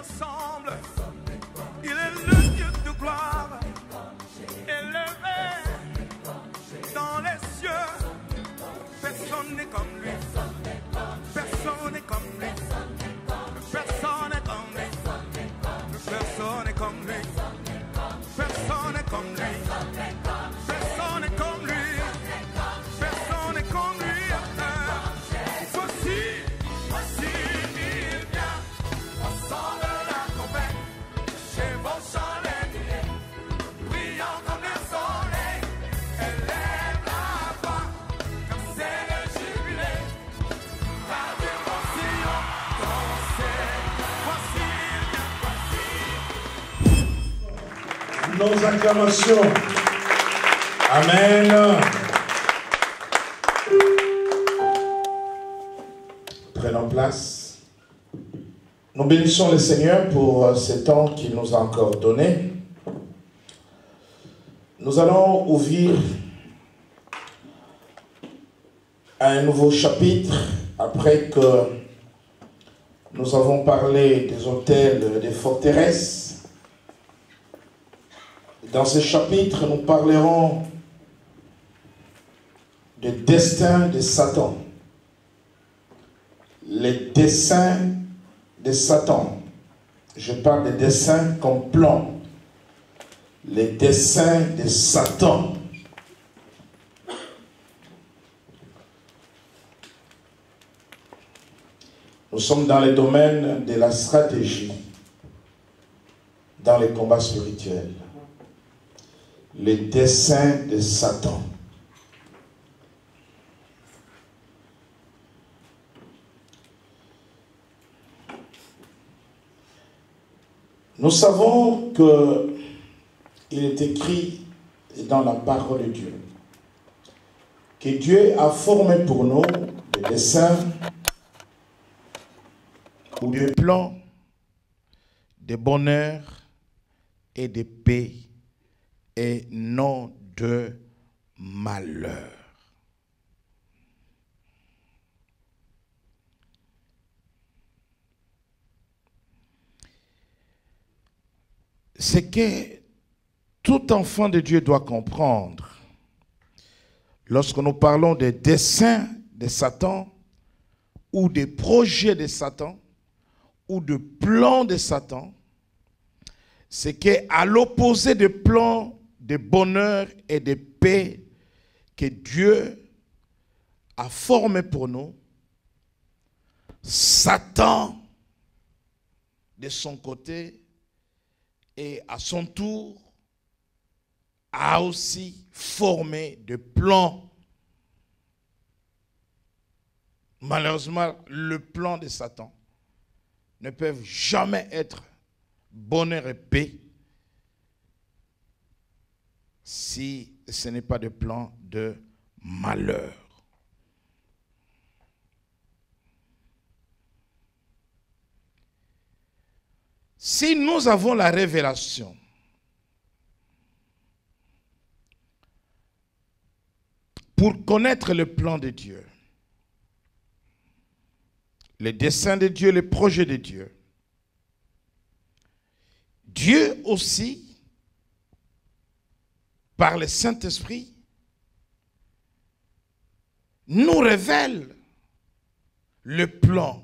ressemble. Il est le Dieu de gloire, élevé dans les cieux. Personne n'est comme lui. Personne n'est comme lui. Personne n'est comme lui. Personne n'est comme lui. Personne n'est comme lui. Personne n'est comme lui. Personne n'est comme lui. Voici, il vient. Au son de la trompette, chez vos chandeliers, brillant comme le soleil, élève la voix, comme c'est le jubilé. Radio Sion, dansez. Voici, il vient. Nos acclamations. Amen. Prenons place. Nous bénissons le Seigneur pour ce temps qu'il nous a encore donné. Nous allons ouvrir un nouveau chapitre après que nous avons parlé des hôtels, des forteresses. Dans ce chapitre, nous parlerons du destin de Satan. Les desseins de Satan. Je parle des desseins comme plan. Les desseins de Satan. Nous sommes dans le domaine de la stratégie, dans les combats spirituels. Les desseins de Satan. Nous savons qu'il est écrit dans la parole de Dieu que Dieu a formé pour nous des desseins ou des plans de bonheur et de paix et non de malheur. Ce que tout enfant de Dieu doit comprendre lorsque nous parlons des desseins de Satan ou des projets de Satan ou de plans de Satan, c'est qu'à l'opposé des plans de bonheur et de paix que Dieu a formés pour nous, Satan, de son côté, et à son tour, a aussi formé des plans. Malheureusement, le plan de Satan ne peut jamais être bonheur et paix si ce n'est pas de plan de malheur. Si nous avons la révélation pour connaître le plan de Dieu, les desseins de Dieu, les projets de Dieu, Dieu aussi, par le Saint-Esprit, nous révèle le plan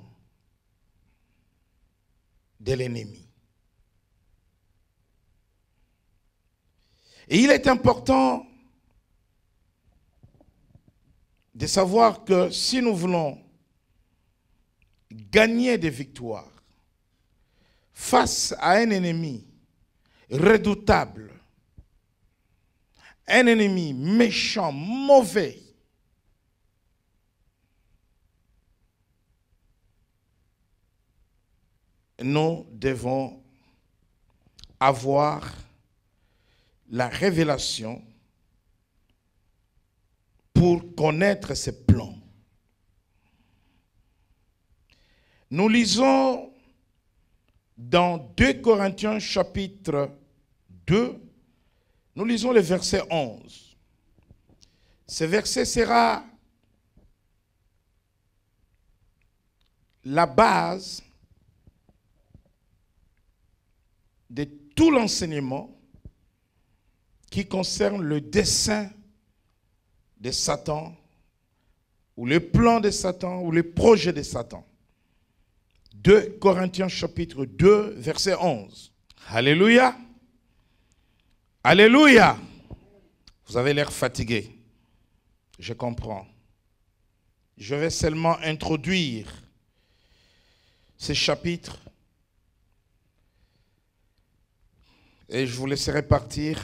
de l'ennemi. Et il est important de savoir que si nous voulons gagner des victoires face à un ennemi redoutable, un ennemi méchant, mauvais, nous devons avoir la révélation pour connaître ses plans. Nous lisons dans 2 Corinthiens chapitre 2, nous lisons le verset 11. Ce verset sera la base de tout l'enseignement qui concerne le dessein de Satan, ou le plan de Satan, ou le projet de Satan. 2 Corinthiens chapitre 2, verset 11. Alléluia. Alléluia. Vous avez l'air fatigué. Je comprends. Je vais seulement introduire ces chapitres et je vous laisserai partir,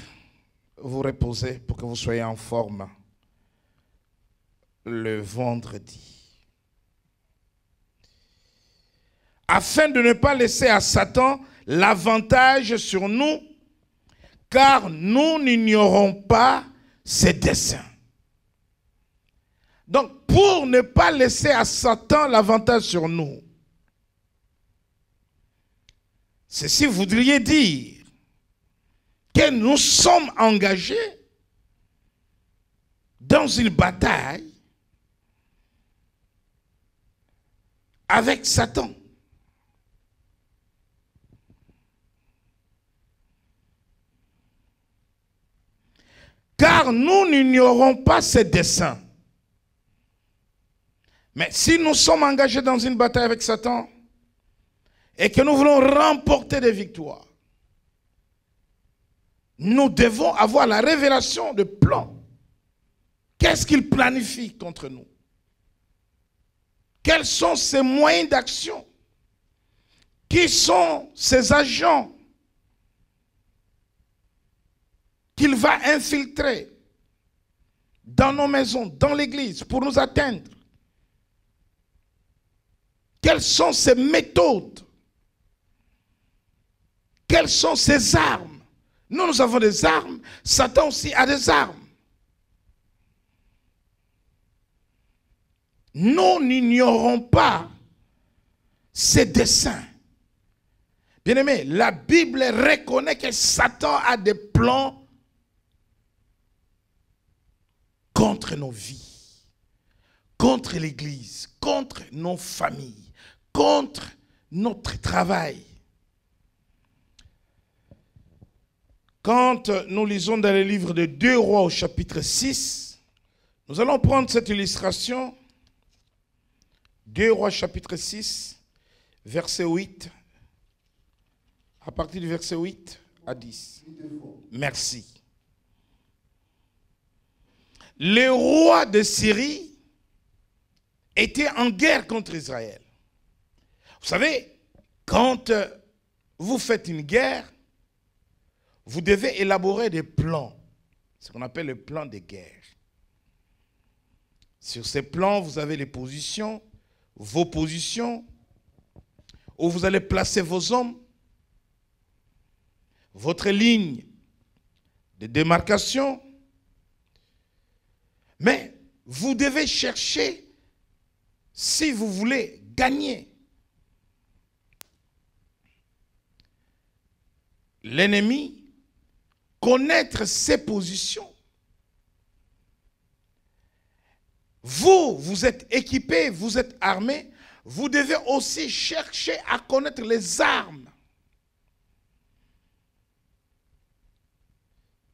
vous reposer pour que vous soyez en forme le vendredi. Afin de ne pas laisser à Satan l'avantage sur nous, car nous n'ignorons pas ses desseins. Donc, pour ne pas laisser à Satan l'avantage sur nous, ceci voudrait dire que nous sommes engagés dans une bataille avec Satan. Car nous n'ignorons pas ses desseins. Mais si nous sommes engagés dans une bataille avec Satan et que nous voulons remporter des victoires, nous devons avoir la révélation de plan. Qu'est-ce qu'il planifie contre nous? Quels sont ses moyens d'action? Qui sont ses agents qu'il va infiltrer dans nos maisons, dans l'église, pour nous atteindre? Quelles sont ses méthodes? Quelles sont ses armes? Nous avons des armes, Satan aussi a des armes. Nous n'ignorons pas ses desseins. Bien-aimés, la Bible reconnaît que Satan a des plans contre nos vies, contre l'Église, contre nos familles, contre notre travail. Quand nous lisons dans le livre de 2 Rois au chapitre 6, nous allons prendre cette illustration. 2 Rois chapitre 6, verset 8, à partir du verset 8 à 10. Merci. Le roi de Syrie était en guerre contre Israël. Vous savez, quand vous faites une guerre, vous devez élaborer des plans, ce qu'on appelle le plan de guerre. Sur ces plans, vous avez les positions, vos positions, où vous allez placer vos hommes, votre ligne de démarcation. Mais vous devez chercher, si vous voulez gagner, l'ennemi, connaître ses positions. Vous êtes équipés, vous êtes armés, vous devez aussi chercher à connaître les armes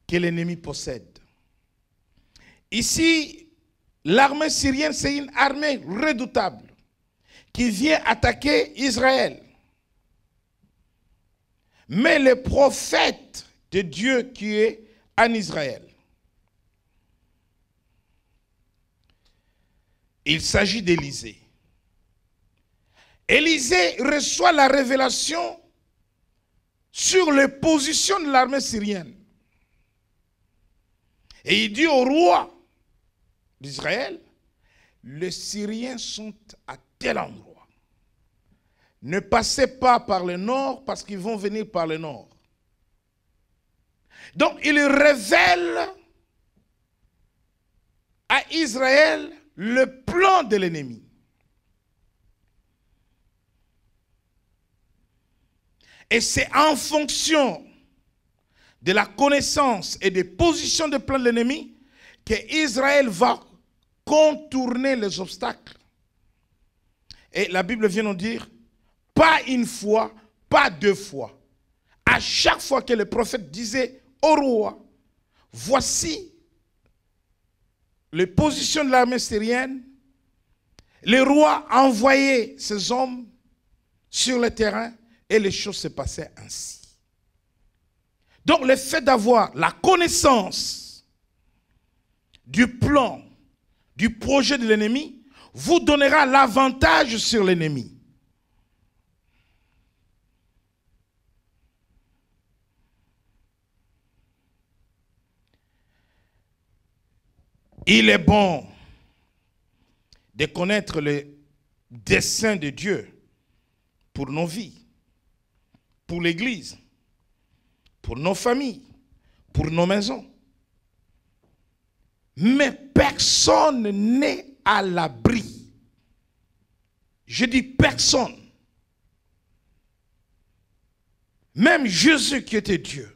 que l'ennemi possède. Ici, l'armée syrienne, c'est une armée redoutable qui vient attaquer Israël. Mais le prophète de Dieu qui est en Israël, il s'agit d'Élisée. Élisée reçoit la révélation sur les positions de l'armée syrienne. Et il dit au roi d'Israël, les Syriens sont à tel endroit. Ne passez pas par le nord parce qu'ils vont venir par le nord. Donc il révèle à Israël le plan de l'ennemi. Et c'est en fonction de la connaissance et des positions de plan de l'ennemi que Israël va contourner les obstacles. Et la Bible vient nous dire, pas une fois, pas deux fois. à chaque fois que le prophète disait au roi, voici les positions de l'armée syrienne, le roi envoyait ses hommes sur le terrain et les choses se passaient ainsi. Donc le fait d'avoir la connaissance du plan, du projet de l'ennemi, vous donnera l'avantage sur l'ennemi. Il est bon de connaître le dessein de Dieu pour nos vies, pour l'Église, pour nos familles, pour nos maisons. Mais personne n'est à l'abri. Je dis personne. Même Jésus qui était Dieu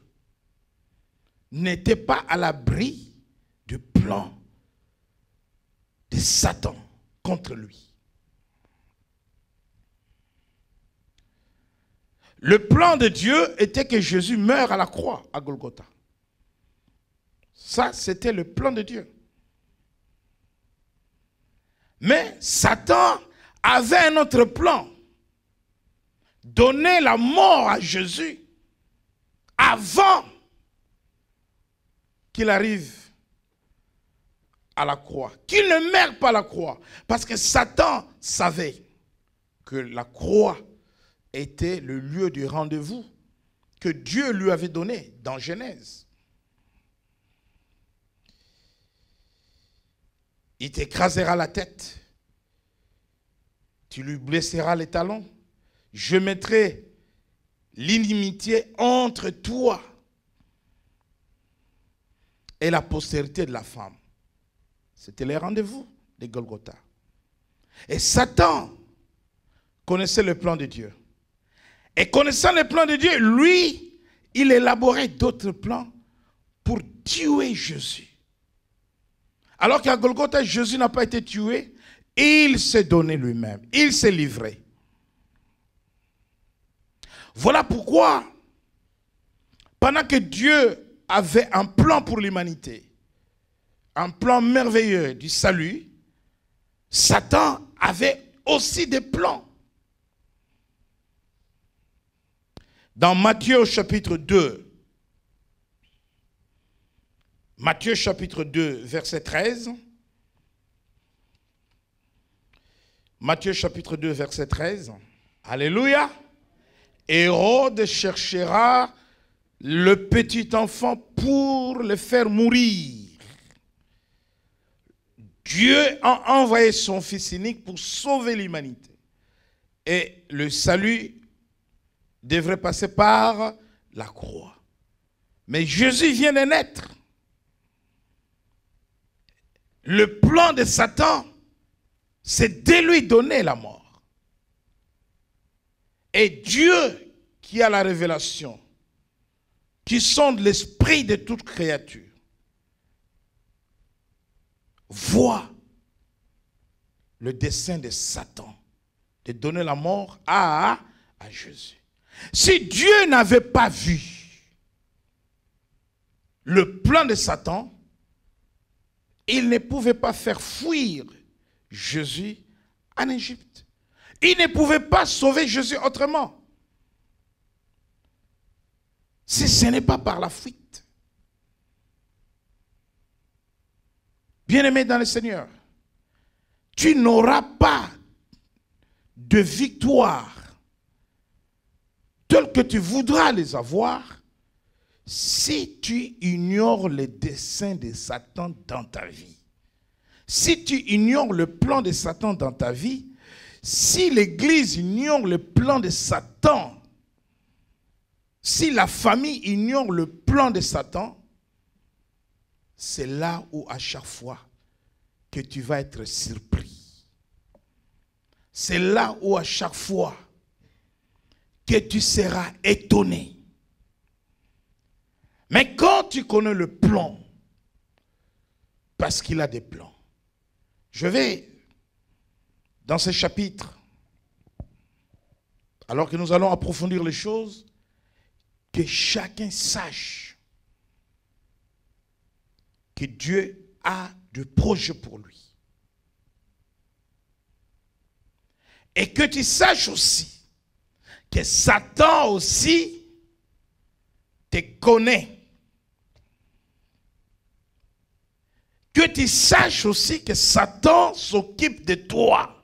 n'était pas à l'abri du plan de Satan contre lui. Le plan de Dieu était que Jésus meure à la croix à Golgotha. Ça, c'était le plan de Dieu. Mais Satan avait un autre plan. Donner la mort à Jésus avant qu'il arrive à la croix. Qu'il ne meure pas à la croix. Parce que Satan savait que la croix était le lieu du rendez-vous que Dieu lui avait donné dans Genèse. Il t'écrasera la tête. Tu lui blesseras les talons. Je mettrai l'inimitié entre toi et la postérité de la femme. C'était les rendez-vous de Golgotha. Et Satan connaissait le plan de Dieu. Et connaissant le plan de Dieu, lui, il élaborait d'autres plans pour tuer Jésus. Alors qu'à Golgotha, Jésus n'a pas été tué, il s'est donné lui-même, il s'est livré. Voilà pourquoi, pendant que Dieu avait un plan pour l'humanité, un plan merveilleux du salut, Satan avait aussi des plans. Dans Matthieu chapitre 2, Matthieu chapitre 2, verset 13. Matthieu chapitre 2, verset 13. Alléluia. Hérode cherchera le petit enfant pour le faire mourir. Dieu a envoyé son Fils unique pour sauver l'humanité. Et le salut devrait passer par la croix. Mais Jésus vient de naître. Le plan de Satan, c'est de lui donner la mort. Et Dieu, qui a la révélation, qui sonde l'esprit de toute créature, voit le dessein de Satan de donner la mort à Jésus. Si Dieu n'avait pas vu le plan de Satan, il ne pouvait pas faire fuir Jésus en Égypte. Il ne pouvait pas sauver Jésus autrement. Si ce n'est pas par la fuite. Bien-aimé dans le Seigneur, tu n'auras pas de victoire telle que tu voudras les avoir si tu ignores les desseins de Satan dans ta vie. Si tu ignores le plan de Satan dans ta vie, si l'Église ignore le plan de Satan, si la famille ignore le plan de Satan, c'est là où à chaque fois que tu vas être surpris. C'est là où à chaque fois que tu seras étonné. Mais quand tu connais le plan, parce qu'il a des plans, je vais dans ce chapitre, alors que nous allons approfondir les choses, que chacun sache que Dieu a de projets pour lui. Et que tu saches aussi que Satan aussi te connaît. Que tu saches aussi que Satan s'occupe de toi.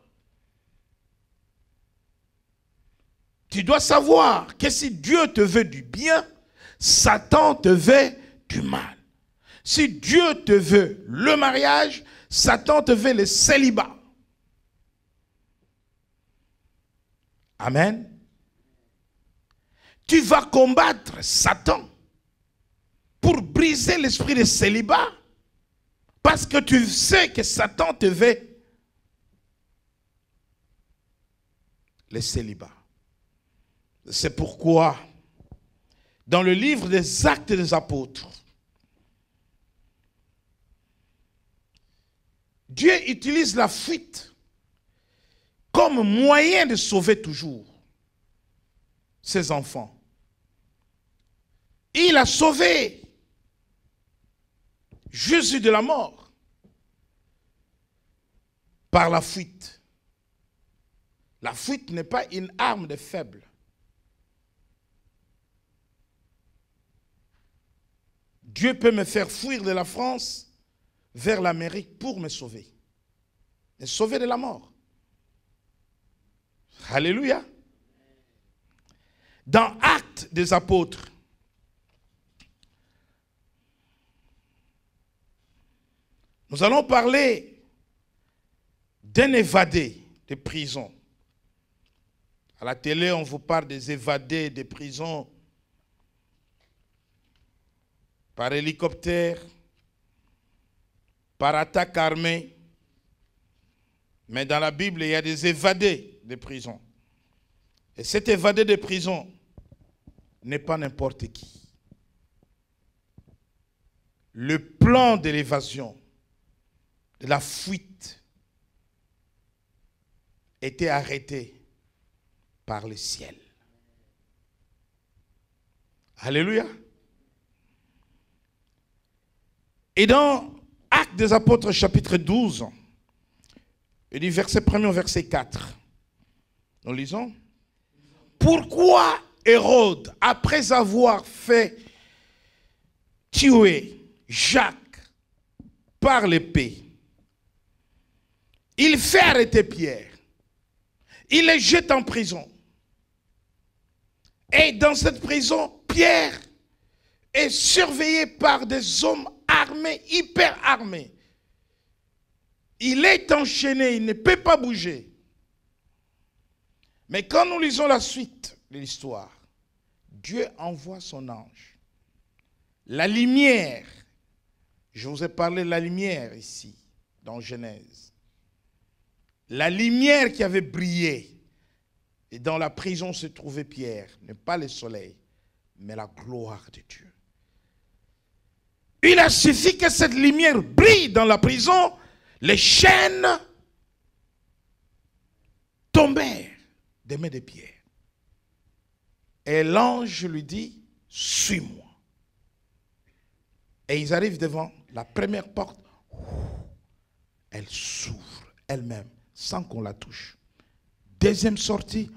Tu dois savoir que si Dieu te veut du bien, Satan te veut du mal. Si Dieu te veut le mariage, Satan te veut le célibat. Amen. Tu vas combattre Satan pour briser l'esprit de célibat parce que tu sais que Satan te veut le célibat. C'est pourquoi, dans le livre des Actes des Apôtres, Dieu utilise la fuite comme moyen de sauver toujours ses enfants. Il a sauvé Jésus de la mort par la fuite. La fuite n'est pas une arme de faible. Dieu peut me faire fuir de la France vers l'Amérique pour me sauver. Me sauver de la mort. Alléluia. Dans Actes des Apôtres, nous allons parler d'un évadé de prison. À la télé, on vous parle des évadés de prison par hélicoptère, par attaque armée. Mais dans la Bible, il y a des évadés de prison. Et cet évadé de prison n'est pas n'importe qui. Le plan de l'évasion, de la fuite, était arrêté par le ciel. Alléluia. Et dans Actes des Apôtres, chapitre 12, et du verset 1 au verset 4, nous lisons. Pourquoi Hérode, après avoir fait tuer Jacques par l'épée, il fait arrêter Pierre, il le jette en prison. Et dans cette prison, Pierre est surveillé par des hommes armés, hyper armés. Il est enchaîné, il ne peut pas bouger. Mais quand nous lisons la suite de l'histoire, Dieu envoie son ange. La lumière, je vous ai parlé de la lumière ici, dans Genèse. La lumière qui avait brillé, et dans la prison se trouvait Pierre, n'est pas le soleil, mais la gloire de Dieu. Il a suffi que cette lumière brille dans la prison, les chaînes tombèrent des mains de Pierre. Et l'ange lui dit, suis-moi. Et ils arrivent devant la première porte. Elle s'ouvre elle-même, sans qu'on la touche. Deuxième sortie,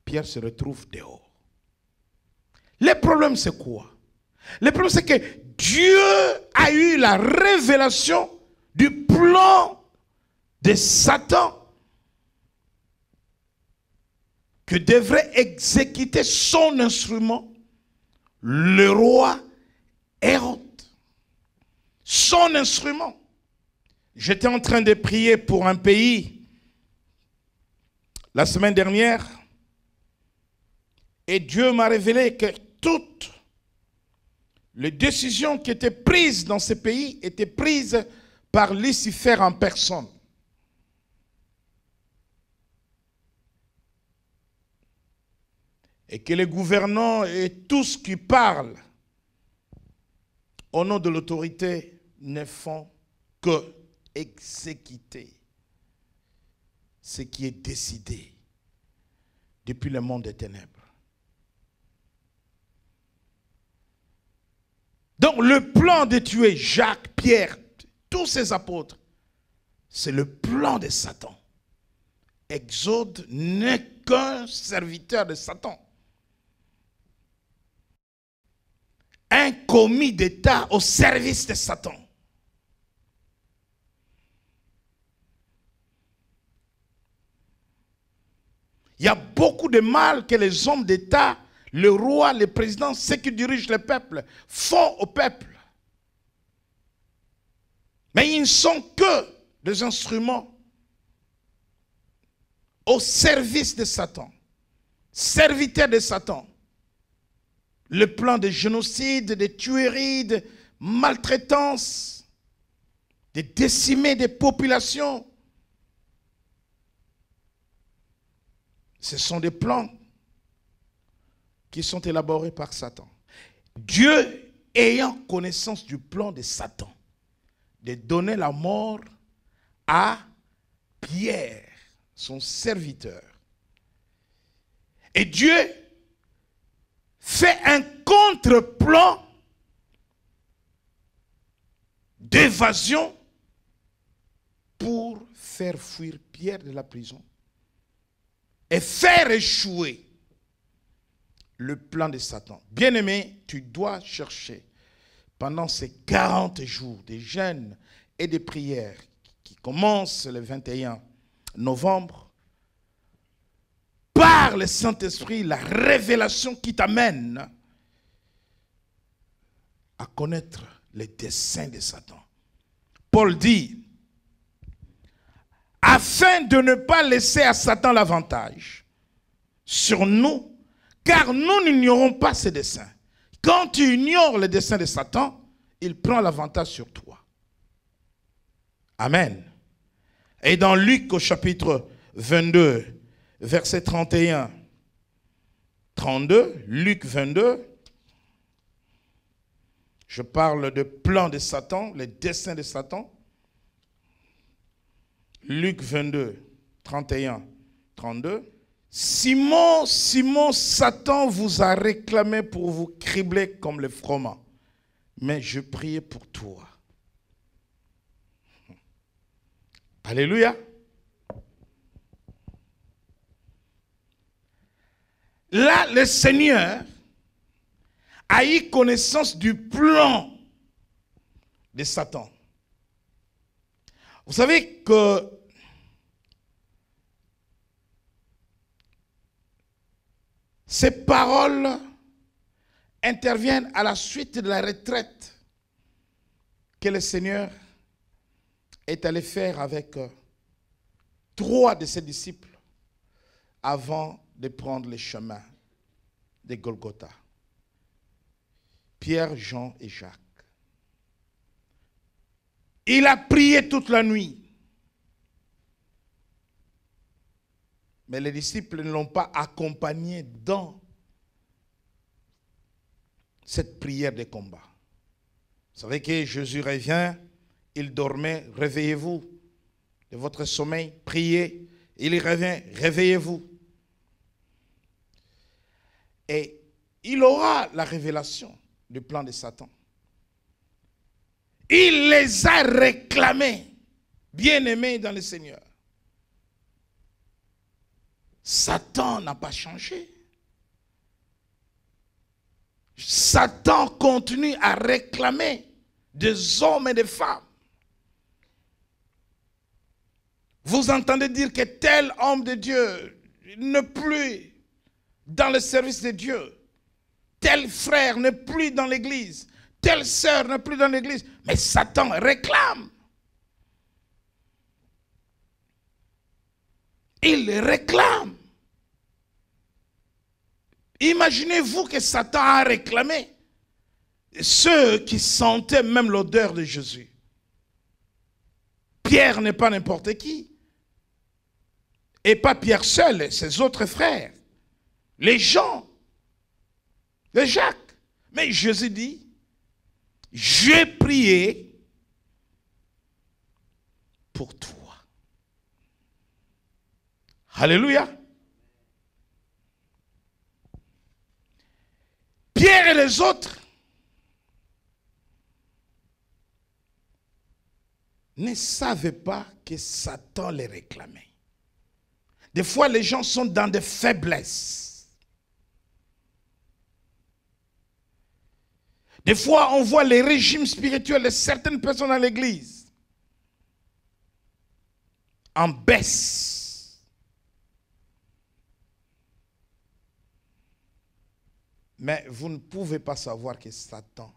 Pierre se retrouve dehors. Le problème, c'est quoi? Le problème, c'est que Dieu a eu la révélation du plan de Satan que devrait exécuter son instrument, le roi Hérode. Son instrument. J'étais en train de prier pour un pays la semaine dernière et Dieu m'a révélé que toutes les décisions qui étaient prises dans ce pays étaient prises par Lucifer en personne. Et que les gouvernants et tous qui parlent au nom de l'autorité ne font que exécuter ce qui est décidé depuis le monde des ténèbres. Donc le plan de tuer Jacques, Pierre, tous ces apôtres, c'est le plan de Satan. Exode n'est qu'un serviteur de Satan. Un commis d'État au service de Satan. Il y a beaucoup de mal que les hommes d'État, le roi, les présidents, ceux qui dirigent le peuple, font au peuple. Mais ils ne sont que des instruments au service de Satan, serviteurs de Satan. Le plan de génocide, de tueries, de maltraitance, de décimer des populations. Ce sont des plans qui sont élaborés par Satan. Dieu, ayant connaissance du plan de Satan, de donner la mort à Pierre, son serviteur. Et Dieu fait un contre-plan d'évasion pour faire fuir Pierre de la prison et faire échouer le plan de Satan. Bien-aimé, tu dois chercher pendant ces 40 jours de jeûne et de prières qui commencent le 21 novembre, par le Saint-Esprit, la révélation qui t'amène à connaître les desseins de Satan. Paul dit, afin de ne pas laisser à Satan l'avantage sur nous, car nous n'ignorons pas ses desseins. Quand tu ignores les desseins de Satan, il prend l'avantage sur toi. Amen. Et dans Luc au chapitre 22, verset 31, 32, Luc 22, je parle de plan de Satan, les desseins de Satan. Luc 22, 31, 32. Simon, Simon, Satan vous a réclamé pour vous cribler comme le froment. Mais je priais pour toi. Alléluia. Là, le Seigneur a eu connaissance du plan de Satan. Vous savez que ces paroles interviennent à la suite de la retraite que le Seigneur est allé faire avec 3 de ses disciples avant de prendre le chemin de Golgotha. Pierre, Jean et Jacques. Il a prié toute la nuit. Mais les disciples ne l'ont pas accompagné dans cette prière de combat. Vous savez que Jésus revient, il dormait, réveillez-vous de votre sommeil, priez. Il revient, réveillez-vous. Et il aura la révélation du plan de Satan. Il les a réclamés, bien-aimés dans le Seigneur. Satan n'a pas changé. Satan continue à réclamer des hommes et des femmes. Vous entendez dire que tel homme de Dieu n'est plus dans le service de Dieu. Tel frère n'est plus dans l'église. Telle sœur n'est plus dans l'église. Mais Satan réclame. Il réclame. Imaginez-vous que Satan a réclamé ceux qui sentaient même l'odeur de Jésus. Pierre n'est pas n'importe qui. Et pas Pierre seul, ses autres frères. Les gens. Les Jacques. Mais Jésus dit, j'ai prié pour toi. Alléluia. Pierre et les autres ne savaient pas que Satan les réclamait. Des fois, les gens sont dans des faiblesses. Des fois, on voit les régimes spirituels de certaines personnes dans l'église en baisse. Mais vous ne pouvez pas savoir que Satan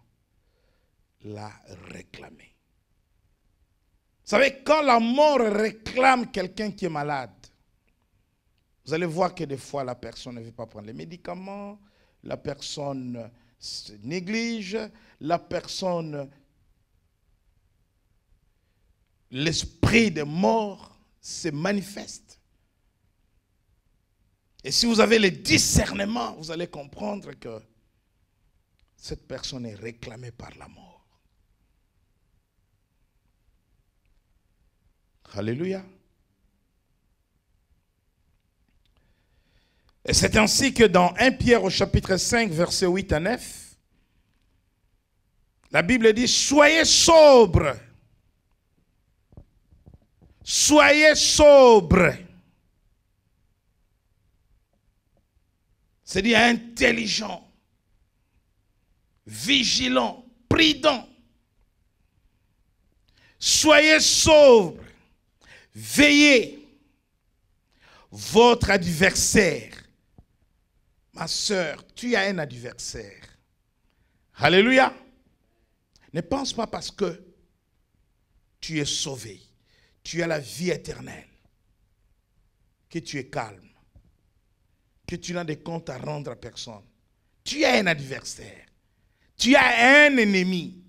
l'a réclamé. Vous savez, quand la mort réclame quelqu'un qui est malade, vous allez voir que des fois la personne ne veut pas prendre les médicaments, la personne se néglige, la personne, l'esprit de mort se manifeste. Et si vous avez le discernement, vous allez comprendre que cette personne est réclamée par la mort. Alléluia. Et c'est ainsi que dans 1 Pierre au chapitre 5, versets 8 à 9, la Bible dit, soyez sobres. Soyez sobres. C'est-à-dire intelligent, vigilant, prudent. Soyez sobres. Veillez. Votre adversaire. Ma sœur, tu as un adversaire. Alléluia. Ne pense pas parce que tu es sauvé, tu as la vie éternelle, que tu es calme, que tu n'as de comptes à rendre à personne. Tu as un adversaire. Tu as un ennemi.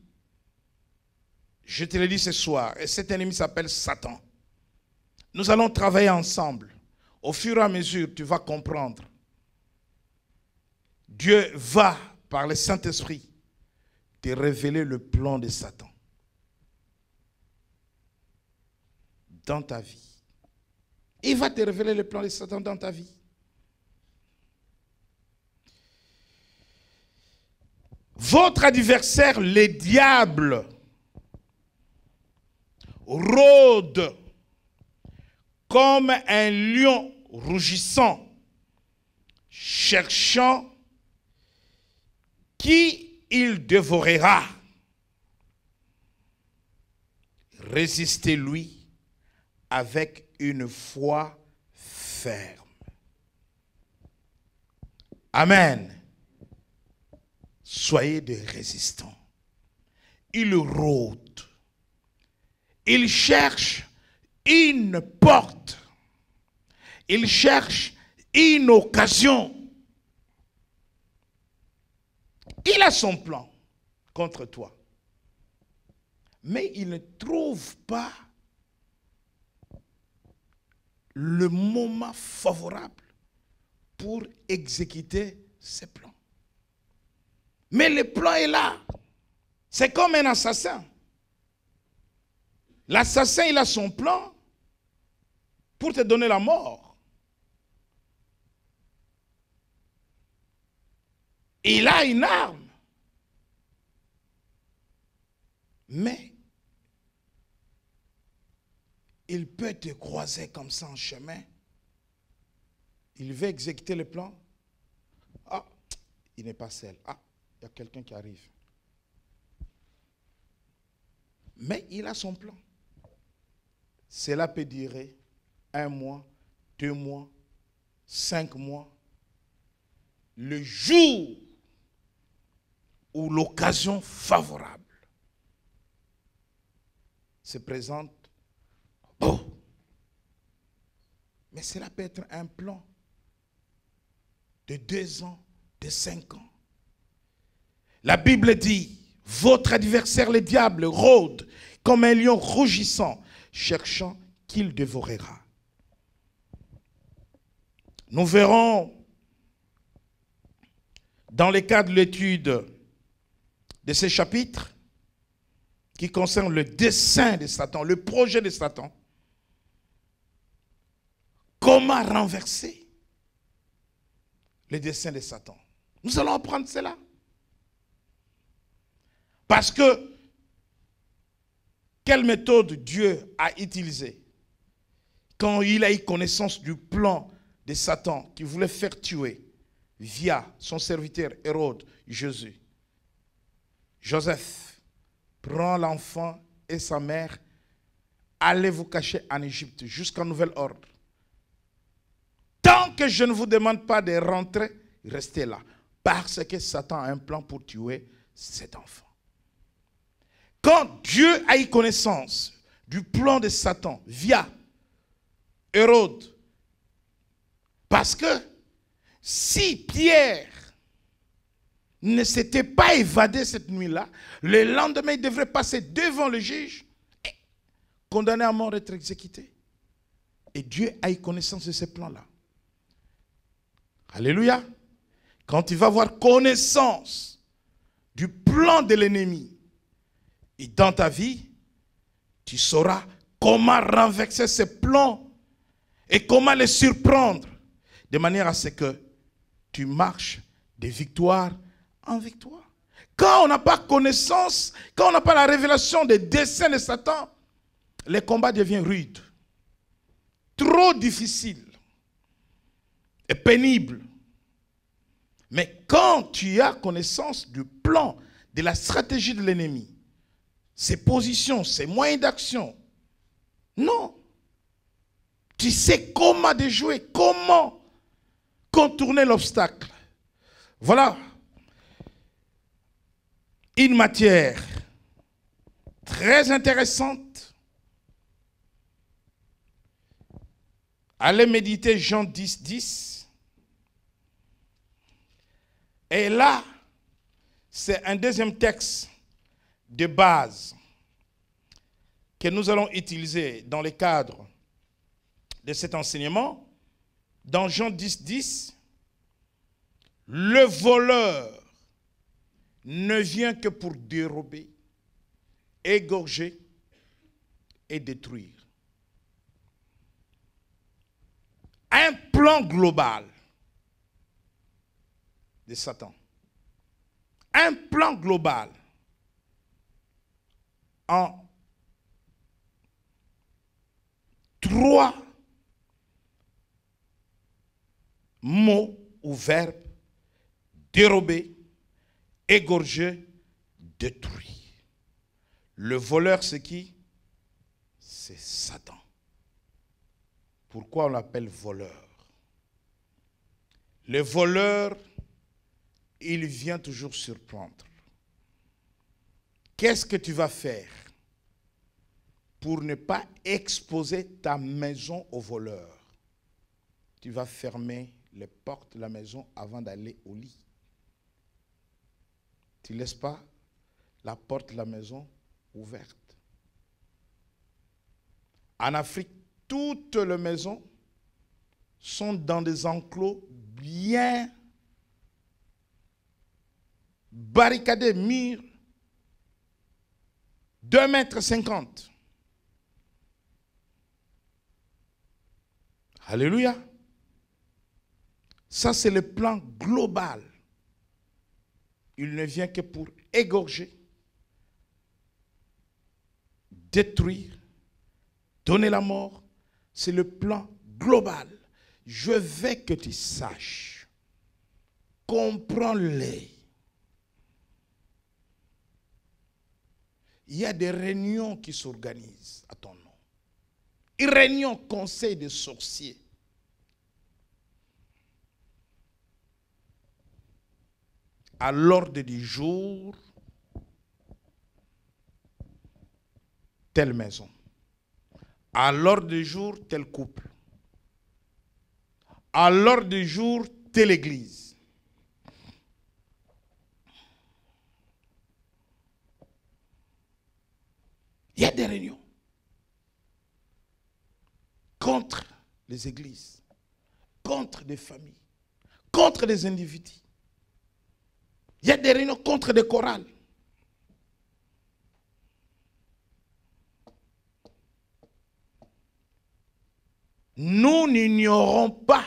Je te le dis ce soir, et cet ennemi s'appelle Satan. Nous allons travailler ensemble. Au fur et à mesure, tu vas comprendre. Dieu va, par le Saint-Esprit, te révéler le plan de Satan dans ta vie. Il va te révéler le plan de Satan dans ta vie. Votre adversaire, le diable, rôde comme un lion rougissant, cherchant qui il dévorera. Résistez-lui avec une foi ferme. Amen. Soyez des résistants. Il rôde. Il cherche une porte. Il cherche une occasion. Il a son plan contre toi. Mais il ne trouve pas le moment favorable pour exécuter ses plans. Mais le plan est là. C'est comme un assassin. L'assassin, il a son plan pour te donner la mort. Il a une arme. Mais il peut te croiser comme ça en chemin. Il veut exécuter le plan. Ah, il n'est pas seul. Ah, il y a quelqu'un qui arrive. Mais il a son plan. Cela peut durer 1 mois, 2 mois, 5 mois. Le jour où l'occasion favorable se présente, oh! Mais cela peut être un plan de 2 ans, de 5 ans. La Bible dit, votre adversaire le diable rôde comme un lion rougissant, cherchant qu'il dévorera. Nous verrons dans le cadre de l'étude de ces chapitres qui concernent le dessein de Satan, le projet de Satan, comment renverser le dessein de Satan. Nous allons apprendre cela. Parce que Quelle méthode Dieu a utilisée quand il a eu connaissance du plan de Satan qui voulait faire tuer via son serviteur Hérode, Jésus? Joseph prend l'enfant et sa mère, allez vous cacher en Égypte jusqu'à nouvel ordre. Tant que je ne vous demande pas de rentrer, restez là. Parce que Satan a un plan pour tuer cet enfant. Quand Dieu a eu connaissance du plan de Satan via Hérode, parce que si Pierre ne s'était pas évadé cette nuit-là, le lendemain il devrait passer devant le juge et condamné à mort d'être exécuté. Et Dieu a eu connaissance de ce plan-là. Alléluia. Quand tu vas avoir connaissance du plan de l'ennemi et dans ta vie, tu sauras comment renverser ce plan et comment les surprendre de manière à ce que tu marches de victoire en victoire. Quand on n'a pas connaissance, quand on n'a pas la révélation des desseins de Satan, les combats deviennent rudes, trop difficiles et pénibles. Mais quand tu as connaissance du plan, de la stratégie de l'ennemi, ses positions, ses moyens d'action, non. Tu sais comment déjouer, comment contourner l'obstacle. Voilà une matière très intéressante. Allez méditer Jean 10, 10. Et là, c'est un deuxième texte de base que nous allons utiliser dans le cadre de cet enseignement. Dans Jean 10, 10, le voleur ne vient que pour dérober, égorger et détruire. Un plan global de Satan. Un plan global en 3 mots ou verbes: dérober, égorger, détruire. Le voleur, c'est qui? C'est Satan. Pourquoi on l'appelle voleur? Le voleur, il vient toujours surprendre. Qu'est-ce que tu vas faire pour ne pas exposer ta maison au voleur? Tu vas fermer les portes de la maison avant d'aller au lit. Tu ne laisses pas la porte de la maison ouverte. En Afrique, toutes les maisons sont dans des enclos bien barricadés, murs, 2,50 m. Alléluia. Ça, c'est le plan global. Il ne vient que pour égorger, détruire, donner la mort. C'est le plan global. Je veux que tu saches. Comprends-les. Il y a des réunions qui s'organisent à ton nom. Une réunion conseil des sorciers. À l'ordre du jour, telle maison. À l'ordre du jour, tel couple. À l'ordre du jour, telle église. Il y a des réunions contre les églises, contre des familles, contre des individus. Il y a des réunions contre des chorales. Nous n'ignorons pas,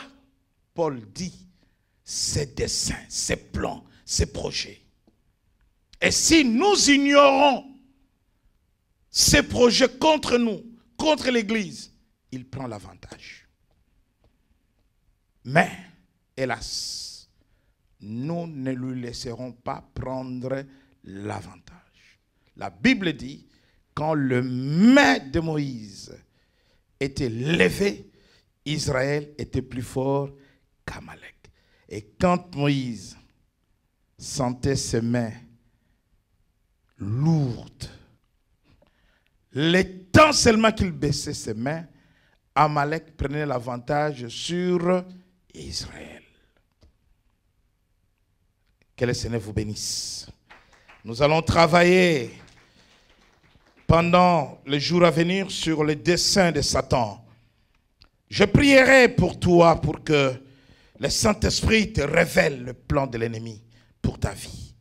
Paul dit, ses desseins, ses plans, ses projets. Et si nous ignorons ses projets contre nous, contre l'Église, il prend l'avantage. Mais, hélas, nous ne lui laisserons pas prendre l'avantage. La Bible dit, quand le main de Moïse était levé, Israël était plus fort qu'Amalek. Et quand Moïse sentait ses mains lourdes, le temps seulement qu'il baissait ses mains, Amalek prenait l'avantage sur Israël. Que le Seigneur vous bénisse. Nous allons travailler pendant les jours à venir sur le dessein de Satan. Je prierai pour toi pour que le Saint-Esprit te révèle le plan de l'ennemi pour ta vie.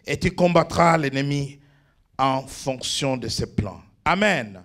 Et tu combattras l'ennemi en fonction de ses plans. Amen.